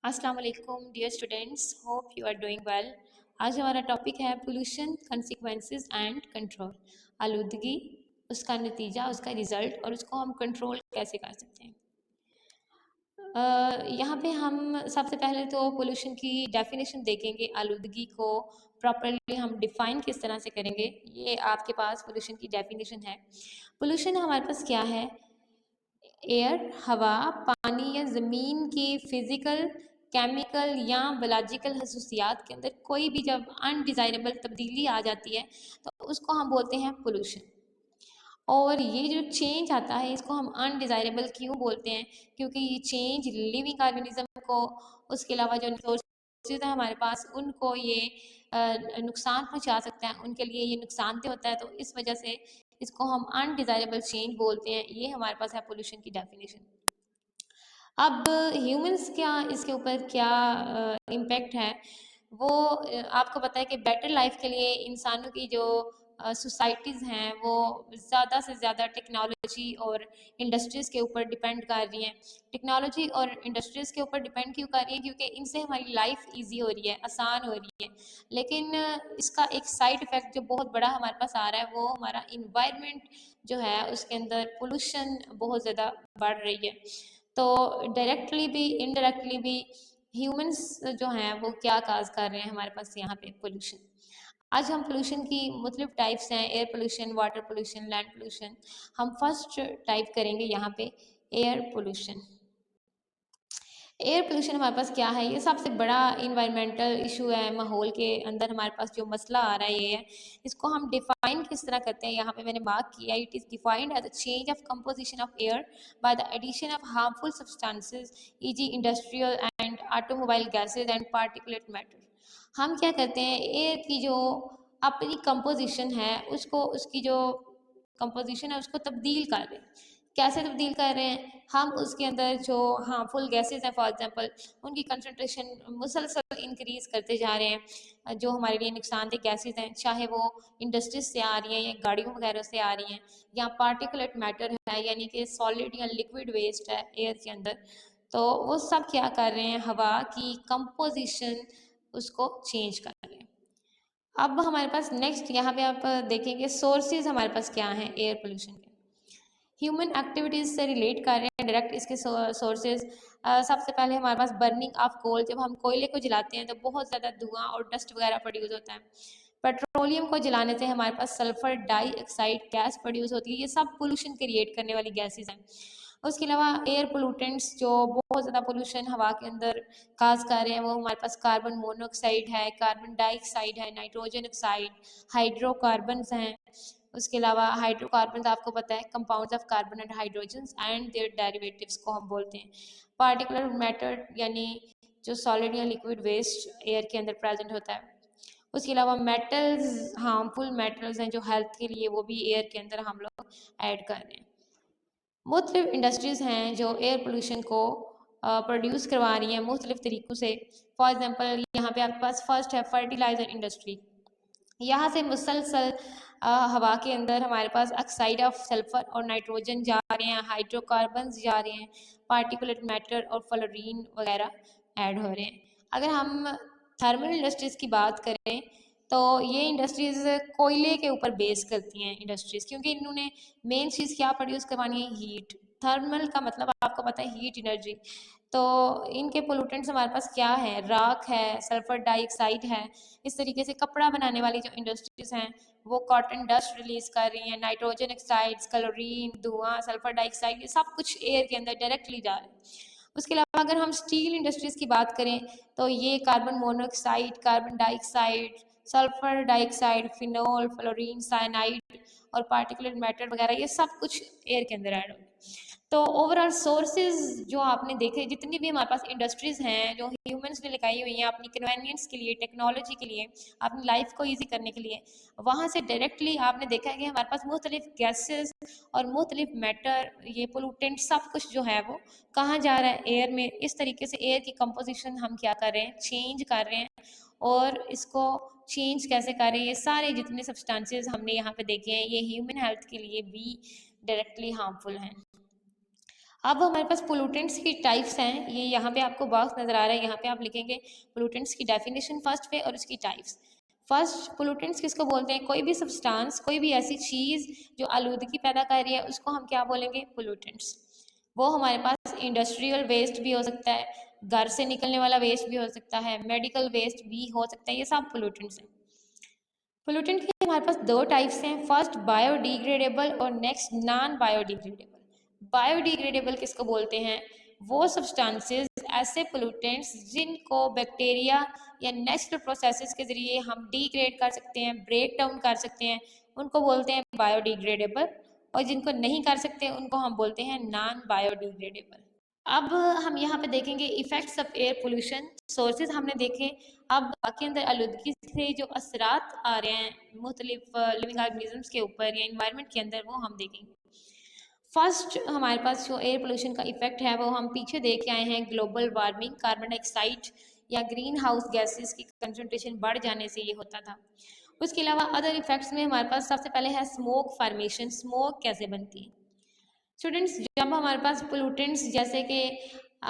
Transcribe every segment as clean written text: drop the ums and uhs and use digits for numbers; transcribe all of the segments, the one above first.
अस्सलाम वालेकुम dear students, hope you are doing well. आज हमारा टॉपिक है पोल्यूशन कंसिक्वेंसेस एंड कंट्रोल। आलूदगी, उसका नतीजा, उसका रिजल्ट और उसको हम कंट्रोल कैसे कर सकते हैं। यहाँ पे हम सबसे पहले तो पोल्यूशन की डेफिनेशन देखेंगे। आलूदगी को प्रॉपरली हम डिफाइन किस तरह से करेंगे, ये आपके पास पोल्यूशन की डेफिनेशन है। पोल्यूशन हमारे पास क्या है? एयर, हवा, पानी या ज़मीन की फिज़िकल, केमिकल या बायोलॉजिकल खसूसियात के अंदर कोई भी जब अनडिज़ायरेबल तब्दीली आ जाती है तो उसको हम बोलते हैं पोल्यूशन। और ये जो चेंज आता है इसको हम अनडिज़ायरेबल क्यों बोलते हैं? क्योंकि ये चेंज लिविंग ऑर्गेनिज्म को, उसके अलावा जो रिसोर्सेज है हमारे पास, उनको ये नुकसान पहुंचा सकता है, उनके लिए ये नुकसानदेह होता है। तो इस वजह से इसको हम अनडिज़ायरेबल चेंज बोलते हैं। ये हमारे पास है पोल्यूशन की डेफिनेशन। अब ह्यूमंस क्या इसके ऊपर क्या इम्पेक्ट है, वो आपको पता है कि बेटर लाइफ के लिए इंसानों की जो सोसाइटीज़ हैं वो ज़्यादा से ज़्यादा टेक्नोलॉजी और इंडस्ट्रीज़ के ऊपर डिपेंड कर रही हैं। टेक्नोलॉजी और इंडस्ट्रीज़ के ऊपर डिपेंड क्यों कर रही हैं? क्योंकि इनसे हमारी लाइफ इजी हो रही है, आसान हो रही है। लेकिन इसका एक साइड इफ़ेक्ट जो बहुत बड़ा हमारे पास आ रहा है वो हमारा इन्वायरमेंट जो है उसके अंदर पोल्यूशन बहुत ज़्यादा बढ़ रही है। तो डायरेक्टली भी इनडायरेक्टली भी ह्यूमंस जो हैं वो क्या काज कर रहे हैं हमारे पास यहाँ पे पोल्यूशन। आज हम पोल्यूशन की मुख्तलिफ टाइप्स हैं, air pollution, water pollution, land pollution. हम फर्स्ट टाइप करेंगे यहाँ पे एयर पोल्यूशन। एयर पोल्यूशन हमारे पास क्या है? ये सबसे बड़ा इन्वायरमेंटल इशू है। माहौल के अंदर हमारे पास जो मसला आ रहा है ये है। इसको हम डिफाइन किस तरह करते हैं, यहाँ पे मैंने मार्क किया। It is defined as a change of composition of air by the addition of harmful substances e g. Industrial and automobile gases and particulate matter. हम क्या करते हैं, एयर की जो अपनी कंपोजिशन है उसको, उसकी जो कंपोजिशन है उसको तब्दील कर रहे हैं। कैसे तब्दील कर रहे हैं? हम उसके अंदर जो हार्मफुल गैसेस हैं, फॉर एग्जांपल, उनकी कंसंट्रेशन मुसलसल इंक्रीज करते जा रहे हैं। जो हमारे लिए नुकसानदेह गैसेस हैं, चाहे वो इंडस्ट्रीज से आ रही हैं या गाड़ियों वगैरह से आ रही हैं, या पार्टिकुलेट मैटर है यानी कि सॉलिड या लिक्विड वेस्ट है एयर के अंदर, तो वो सब क्या कर रहे हैं? हवा की कंपोजिशन उसको चेंज कर रहे हैं। अब हमारे पास नेक्स्ट यहाँ पे आप देखेंगे सोर्सेज हमारे पास क्या हैं एयर पोल्यूशन के। ह्यूमन एक्टिविटीज़ से रिलेट कर रहे हैं डायरेक्ट इसके सोर्सेज। सबसे पहले हमारे पास बर्निंग ऑफ कोल। जब हम कोयले को जलाते हैं तो बहुत ज़्यादा धुआं और डस्ट वगैरह प्रोड्यूस होता है। पेट्रोलियम को जलाने से हमारे पास सल्फर डाइऑक्साइड गैस प्रोड्यूस होती है। ये सब पोल्यूशन क्रिएट करने वाली गैसेज हैं। उसके अलावा एयर पोल्यूटेंट्स जो बहुत ज़्यादा पोल्यूशन हवा के अंदर काज कर रहे हैं, वो हमारे पास कार्बन मोनोऑक्साइड है, कार्बन डाइऑक्साइड है, नाइट्रोजन ऑक्साइड, हाइड्रोकार्बन्स हैं। उसके अलावा हाइड्रोकार्बन आपको पता है compounds of carbon and hydrogen and their derivatives को हम बोलते हैं। पार्टिकुलर मैटर यानी जो सॉलिड या लिक्विड वेस्ट एयर के अंदर प्रेजेंट होता है। उसके अलावा मेटल्स, हार्मफुल मेटल्स हैं जो हेल्थ के लिए, वो भी एयर के अंदर हम लोग ऐड कर रहे हैं। मुख्तलिफ इंडस्ट्रीज़ हैं जो एयर पोल्यूशन को प्रोड्यूस करवा रही हैं मुख्तलिफ तरीक़ों से। फॉर एग्ज़ाम्पल यहाँ पे आपके पास फर्स्ट है फर्टिलाइज़र इंडस्ट्री। यहाँ से मुसलसल हवा के अंदर हमारे पास ऑक्साइड ऑफ सल्फर और नाइट्रोजन जा रहे हैं, हाइड्रोकार्बन्स जा रहे हैं, पार्टिकुलेट मैटर और फ्लोरीन वगैरह ऐड हो रहे हैं। अगर हम थर्मल इंडस्ट्रीज़ की बात करें तो ये इंडस्ट्रीज़ कोयले के ऊपर बेस करती हैं इंडस्ट्रीज़, क्योंकि इन्होंने मेन चीज़ क्या प्रोड्यूस करवानी है? हीट। थर्मल का मतलब आपको पता है हीट एनर्जी। तो इनके पोल्यूटेंट्स हमारे पास क्या है? राख है, सल्फर डाइऑक्साइड है। इस तरीके से कपड़ा बनाने वाली जो इंडस्ट्रीज़ हैं वो कॉटन डस्ट रिलीज़ कर रही हैं, नाइट्रोजन ऑक्साइड्स, क्लोरीन, धुआं, सल्फर डाइऑक्साइड, ये सब कुछ एयर के अंदर डायरेक्टली जा रहे हैं। उसके अलावा अगर हम स्टील इंडस्ट्रीज़ की बात करें तो ये carbon monoxide, carbon dioxide, sulphur dioxide, phenol, fluorine, cyanide और पार्टिकुलेट मैटर वगैरह, ये सब कुछ एयर के अंदर ऐड होंगे। तो ओवरऑल सोर्सेज जो आपने देखे, जितनी भी हमारे पास इंडस्ट्रीज़ हैं जो ह्यूमंस ने लगाई हुई हैं अपनी कन्वेनियंस के लिए, टेक्नोलॉजी के लिए, अपनी लाइफ को ईजी करने के लिए, वहाँ से डायरेक्टली आपने देखा है कि हमारे पास मुख्तलिफ गैसेस और मुख्तलिफ मैटर, ये पोल्यूटेंट सब कुछ जो है वो कहाँ जा रहा है? एयर में। इस तरीके से एयर की कंपोजिशन हम क्या कर रहे हैं? चेंज कर रहे हैं। और इसको चेंज कैसे कर रहे हैं? ये सारे जितने सब्सटेंसेस हमने यहाँ पे देखे हैं ये ह्यूमन हेल्थ के लिए भी डायरेक्टली हार्मफुल हैं। अब हमारे पास पोलूटेंट्स की टाइप्स हैं, ये यहाँ पे आपको बॉक्स नज़र आ रहा है, यहाँ पे आप लिखेंगे पोलूटेंट्स की डेफिनेशन फर्स्ट पे और उसकी टाइप्स। फर्स्ट, पोलूटेंट्स किसको बोलते हैं? कोई भी सब्सटेंस, कोई भी ऐसी चीज़ जो आलूदगी पैदा कर रही है उसको हम क्या बोलेंगे? पोलूटेंट्स। वो हमारे पास इंडस्ट्रियल वेस्ट भी हो सकता है, घर से निकलने वाला वेस्ट भी हो सकता है, मेडिकल वेस्ट भी हो सकता है, ये सब पोलूटेंट्स हैं। पोल्यूटेंट के हमारे पास दो टाइप्स हैं, फर्स्ट बायोडिग्रेडेबल और नेक्स्ट नॉन बायोडिग्रेडेबल। बायोडिग्रेडेबल किसको बोलते हैं? वो सब्सटेंसेस, ऐसे पोल्यूटेंट्स जिनको बैक्टीरिया या नेचुरल प्रोसेसेस के जरिए हम डिग्रेड कर सकते हैं, ब्रेक डाउन कर सकते हैं, उनको बोलते हैं बायोडिग्रेडेबल। और जिनको नहीं कर सकते उनको हम बोलते हैं नॉन बायोडिग्रेडेबल। अब हम यहाँ पे देखेंगे effects of air pollution. Sources हमने देखे। अब बाकी अंदर आलूदगी से जो असरात आ रहे हैं मुख्तलिफ लिविंग ऑर्गेनिजम्स के ऊपर या इन्वायरमेंट के अंदर, वो हम देखेंगे। फर्स्ट हमारे पास जो एयर पोल्यूशन का इफेक्ट है वो हम पीछे देख के आए हैं, ग्लोबल वार्मिंग, कार्बन डाइऑक्साइड या ग्रीन हाउस गैसेस की कंसनट्रेशन बढ़ जाने से ये होता था। उसके अलावा अदर इफेक्ट्स में हमारे पास सबसे पहले है स्मोक फॉर्मेशन। स्मोक कैसे बनती है स्टूडेंट्स? जब हमारे पास पोल्यूटेंट्स जैसे कि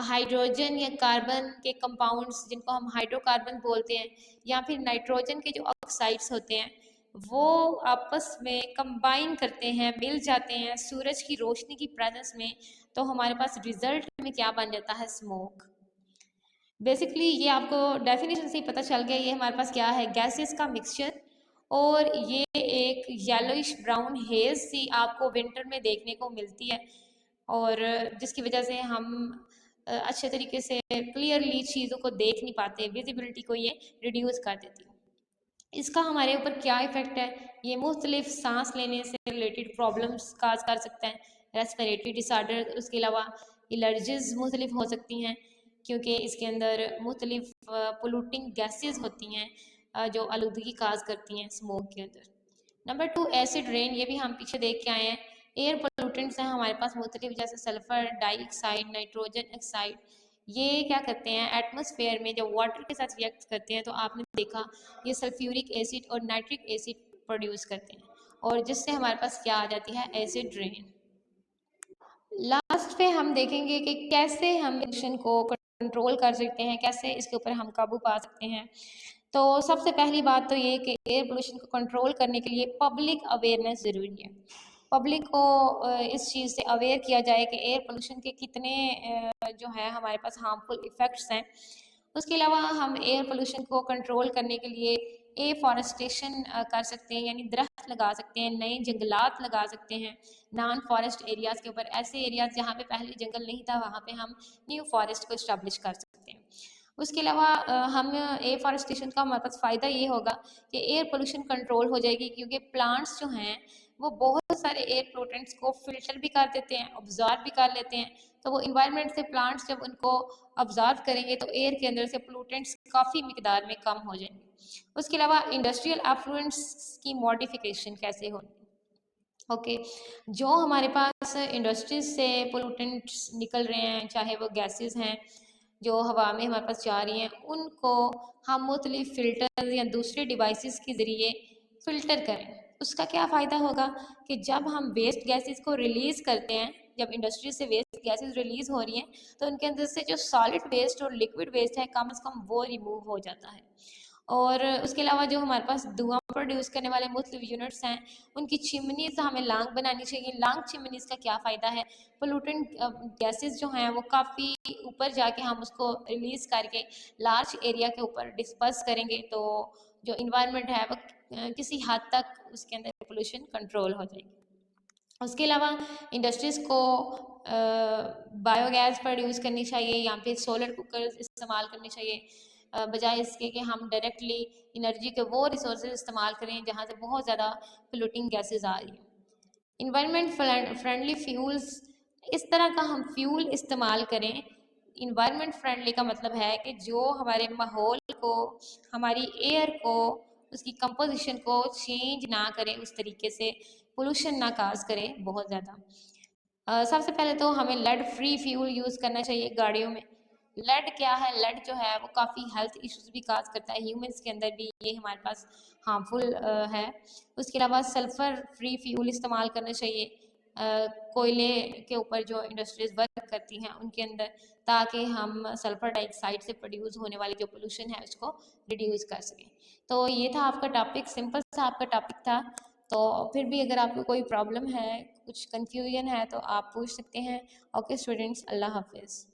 हाइड्रोजन या कार्बन के कंपाउंड्स जिनको हम हाइड्रोकार्बन बोलते हैं, या फिर नाइट्रोजन के जो ऑक्साइड्स होते हैं, वो आपस में कंबाइन करते हैं, मिल जाते हैं सूरज की रोशनी की प्रेजेंस में, तो हमारे पास रिजल्ट में क्या बन जाता है? स्मोक। बेसिकली ये आपको डेफिनेशन से ही पता चल गया, ये हमारे पास क्या है? गैसेस का मिक्सचर। और ये एक येलोइश ब्राउन हेज सी आपको विंटर में देखने को मिलती है, और जिसकी वजह से हम अच्छे तरीके से क्लियरली चीज़ों को देख नहीं पाते, विजिबिलिटी को ये रिड्यूस कर देती है। इसका हमारे ऊपर क्या इफ़ेक्ट है? ये मुख्तलिफ सांस लेने से रिलेटेड प्रॉब्लम्स काज कर सकता है, रेस्पिरेटरी डिसऑर्डर। उसके अलावा एलर्जीज मुख्तलिफ हो सकती हैं, क्योंकि इसके अंदर मुख्तलिफ पोलूटिंग गैसेस होती हैं जो आलूदगी काज करती हैं स्मोक के अंदर। Number two, acid rain. ये भी हम पीछे देख के आए हैं। एयर पोलूटेंट्स हैं हमारे पास मुख्तलिफ, जैसे सल्फर डाइऑक्साइड, नाइट्रोजन ऑक्साइड। ये क्या करते हैं? एटमॉस्फेयर में जब वाटर के साथ रिएक्ट करते हैं तो आपने देखा ये सल्फ्यूरिक एसिड और नाइट्रिक एसिड प्रोड्यूस करते हैं, और जिससे हमारे पास क्या आ जाती है? Acid rain. लास्ट पे हम देखेंगे कि कैसे हम पोल्यूशन को कंट्रोल कर सकते हैं, कैसे इसके ऊपर हम काबू पा सकते हैं। तो सबसे पहली बात तो ये कि एयर पोल्यूशन को कंट्रोल करने के लिए पब्लिक अवेयरनेस ज़रूरी है। पब्लिक को इस चीज़ से अवेयर किया जाए कि एयर पोल्यूशन के कितने जो है हमारे पास हार्मफुल इफ़ेक्ट्स हैं। उसके अलावा हम एयर पोल्यूशन को कंट्रोल करने के लिए एफॉरेस्टेशन कर सकते हैं, यानी दरख्त लगा सकते हैं, नए जंगलात लगा सकते हैं नॉन फॉरेस्ट एरियाज़ के ऊपर। ऐसे एरियाज़ जहाँ पे पहले जंगल नहीं था, वहाँ पे हम न्यू फॉरेस्ट को इस्टेब्लिश कर सकते हैं। उसके अलावा हम एफॉरेस्टेशन का हमारे पास फ़ायदा ये होगा कि एयर पोल्यूशन कंट्रोल हो जाएगी, क्योंकि प्लांट्स जो हैं वो बहुत सारे एयर पोल्यूटेंट्स को फिल्टर भी कर देते हैं, ऑब्जॉर्व भी कर लेते हैं। तो वो इन्वायरमेंट से प्लांट्स जब उनको ऑब्जॉर्व करेंगे तो एयर के अंदर से पोल्यूटेंट्स काफ़ी मिकदार में कम हो जाएंगे। उसके अलावा इंडस्ट्रियल एफ्लुएंट्स की मॉडिफिकेशन कैसे होगी? ओके, जो हमारे पास इंडस्ट्रीज से पोल्यूटेंट्स निकल रहे हैं, चाहे वो गैसेस हैं जो हवा में हमारे पास जा रही हैं, उनको हम मुख्तलिफ फ़िल्टर या दूसरे डिवाइसेस के ज़रिए फ़िल्टर करें। उसका क्या फ़ायदा होगा कि जब हम वेस्ट गैसेस को रिलीज़ करते हैं, जब इंडस्ट्री से वेस्ट गैसेस रिलीज़ हो रही हैं, तो उनके अंदर से जो सॉलिड वेस्ट और लिक्विड वेस्ट है, कम से कम वो रिमूव हो जाता है। और उसके अलावा जो हमारे पास धुआं प्रोड्यूस करने वाले मुख्तलिफ यूनिट्स हैं, उनकी चिमनीज़ हमें लॉन्ग बनानी चाहिए। लॉन्ग चिमनीज़ का क्या फ़ायदा है? पोल्यूटेंट गैसेस जो हैं वो काफ़ी ऊपर जाके हम उसको रिलीज़ करके लार्ज एरिया के ऊपर डिस्पर्स करेंगे, तो जो इन्वायरमेंट है वो किसी हद तक उसके अंदर पोल्यूशन कंट्रोल हो जाएगी। उसके अलावा इंडस्ट्रीज़ को बायोगैस प्रोड्यूस करनी चाहिए, या फिर सोलर कुकर्स इस्तेमाल करने चाहिए, बजाय इसके कि हम डायरेक्टली एनर्जी के वो रिसोर्सेज इस्तेमाल करें जहाँ से बहुत ज़्यादा पोल्यूटिंग गैसेस आ रही हैं। इन्वायरमेंट फ्रेंडली फ्यूल्स, इस तरह का हम फ्यूल इस्तेमाल करें। इन्वायरमेंट फ्रेंडली का मतलब है कि जो हमारे माहौल को, हमारी एयर को, उसकी कंपोजिशन को चेंज ना करें, उस तरीके से पोल्यूशन ना काज करे बहुत ज़्यादा। सबसे पहले तो हमें लेड फ्री फ्यूल यूज़ करना चाहिए गाड़ियों में। लेड क्या है? लेड जो है वो काफ़ी हेल्थ इश्यूज भी काज करता है, ह्यूमंस के अंदर भी ये हमारे पास हार्मफुल है। उसके अलावा सल्फ़र फ्री फ्यूल इस्तेमाल करना चाहिए, कोयले के ऊपर जो इंडस्ट्रीज वर्क करती हैं उनके अंदर, ताकि हम सल्फर डाइऑक्साइड से प्रोड्यूस होने वाली जो पोल्यूशन है उसको रिड्यूस कर सकें। तो ये था आपका टॉपिक, सिंपल सा आपका टॉपिक था। तो फिर भी अगर आपको कोई प्रॉब्लम है, कुछ कन्फ्यूजन है, तो आप पूछ सकते हैं। ओके स्टूडेंट्स, अल्लाह हाफिज़।